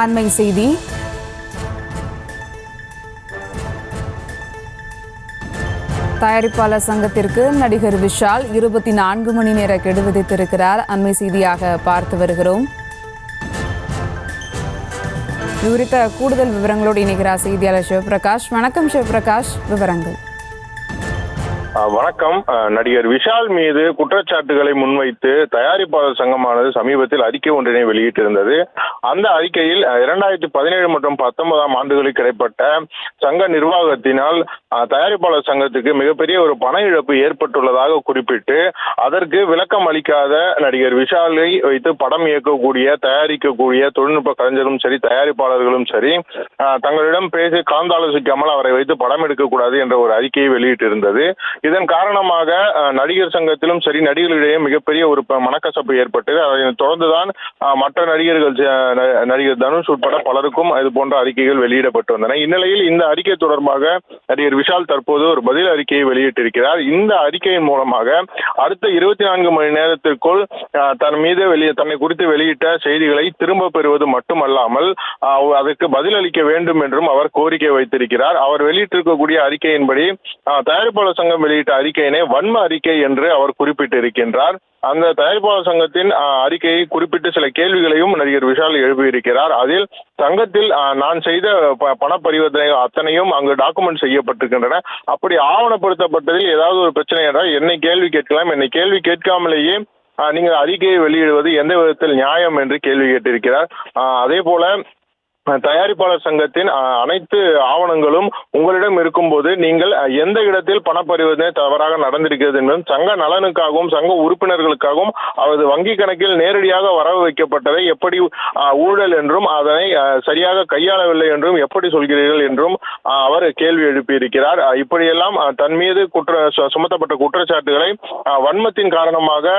அண்மை செய்தி. தயாரிப்பாளர் சங்கத்திற்கு நடிகர் விஷால் 24 மணி நேர கெடு விதித்திருக்கிறார். அண்மை செய்தியாக பார்த்து வருகிறோம். இது குறித்த கூடுதல் விவரங்களோடு இணைகிறார் செய்தியாளர் சிவபிரகாஷ். வணக்கம் சிவபிரகாஷ், விவரங்கள். வணக்கம். நடிகர் விஷால் மீது குற்றச்சாட்டுகளை முன்வைத்து தயாரிப்பாளர் சங்கமானது சமீபத்தில் அறிக்கை ஒன்றினை வெளியிட்டிருந்தது. அந்த அறிக்கையில் 2017 மற்றும் 2019 ஆண்டுகளுக்கு இடைப்பட்ட சங்க நிர்வாகத்தினால் தயாரிப்பாளர் சங்கத்துக்கு மிகப்பெரிய ஒரு பண இழப்பு ஏற்பட்டுள்ளதாக குறிப்பிட்டு அதற்கு விளக்கம் அளிக்காத நடிகர் விஷாலை வைத்து படம் இயக்கக்கூடிய தயாரிக்கக்கூடிய தொழில்நுட்ப கலைஞரும் சரி தயாரிப்பாளர்களும் சரி தங்களிடம் பேசி கலந்தாலோசிக்காமல் அவரை வைத்து படம் எடுக்கக்கூடாது என்ற ஒரு அறிக்கையை வெளியிட்டிருந்தது. இதன் காரணமாக நடிகர் சங்கத்திலும் சரி நடிகர்களிடையே மிகப்பெரிய ஒரு மனக்கசப்பு ஏற்பட்டது. அதை தொடர்ந்துதான் மற்ற நடிகர் தனுஷ் உட்பட பலருக்கும் இது போன்ற அறிக்கைகள் வெளியிடப்பட்டு வந்தன. இந்நிலையில் இந்த அறிக்கை தொடர்பாக நடிகர் விஷால் தற்போது ஒரு பதில் அறிக்கையை வெளியிட்டிருக்கிறார். இந்த அறிக்கையின் மூலமாக அடுத்த 24 மணி நேரத்திற்குள் தன்னை குறித்து வெளியிட்ட செய்திகளை திரும்ப பெறுவது மட்டுமல்லாமல் அதற்கு பதிலளிக்க வேண்டும் என்றும் அவர் கோரிக்கை வைத்திருக்கிறார். அவர் வெளியிட்டிருக்கக்கூடிய அறிக்கையின்படி தயாரிப்பாளர் சங்கம் வெளியிட்ட அறிக்கையினை வன்ம அறிக்கை என்று அவர் குறிப்பிட்டிருக்கின்றார். அந்த தயாரிப்பாளர் சங்கத்தின் அறிக்கையை குறிப்பிட்டு சில கேள்விகளையும் நடிகர் விஷால் எழுப்பியிருக்கிறார். அதில் சங்கத்தில் நான் செய்த பண பரிவர்த்தனை அத்தனையும் அங்கு டாக்குமெண்ட் செய்யப்பட்டிருக்கின்றன. அப்படி ஆவணப்படுத்தப்பட்டதில் ஏதாவது ஒரு பிரச்சனை என்றால் என்னை கேள்வி கேட்கலாம். என்னை கேள்வி கேட்காமலேயே நீங்கள் அறிக்கையை வெளியிடுவது எந்த விதத்தில் நியாயம் என்று கேள்வி கேட்டிருக்கிறார். அதே போல தயாரிப்பாளர் சங்கத்தின் அனைத்து ஆவணங்களும் உங்களிடம் இருக்கும்போது நீங்கள் எந்த இடத்தில் பண பரிவர்த்தனை தவறாக நடந்திருக்கிறது என்றும் சங்க நலனுக்காகவும் சங்க உறுப்பினர்களுக்காகவும் அவரது வங்கி கணக்கில் நேரடியாக வரவு வைக்கப்பட்டதை எப்படி ஊழல் என்றும் அதனை சரியாக கையாளவில்லை என்றும் எப்படி சொல்கிறீர்கள் என்றும் அவர் கேள்வி எழுப்பியிருக்கிறார். இப்படியெல்லாம் தன் மீது சுமத்தப்பட்ட குற்றச்சாட்டுகளை வன்மத்தின் காரணமாக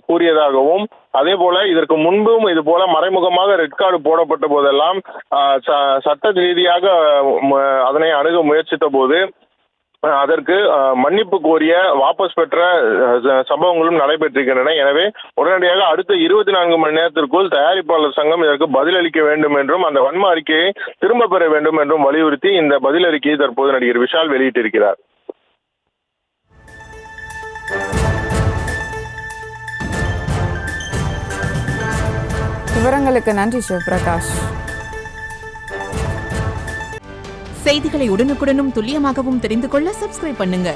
கூறியதாகவும் அதே போல இதற்கு முன்பும் இது போல மறைமுகமாக ரெட் கார்டு போடப்பட்ட போதெல்லாம் சட்ட ரீதியாக அதனை அணுக முயற்சித்த போது அதற்கு மன்னிப்பு கோரிய வாபஸ் பெற்ற சம்பவங்களும் நடைபெற்றிருக்கின்றன. எனவே உடனடியாக அடுத்த 24 மணி நேரத்திற்குள் தயாரிப்பாளர் சங்கம் இதற்கு பதிலளிக்க வேண்டும் என்றும் அந்த வன்ம அறிக்கையை திரும்ப பெற வேண்டும் என்றும் வலியுறுத்தி இந்த பதில் அறிக்கையை தற்போது நடிகர் விஷால் வெளியிட்டிருக்கிறார். விவரங்களுக்கு நன்றி சிவபிரகாஷ். செய்திகளை உடனுக்குடனும் துல்லியமாகவும் தெரிந்து கொள்ள சப்ஸ்கிரைப் பண்ணுங்க.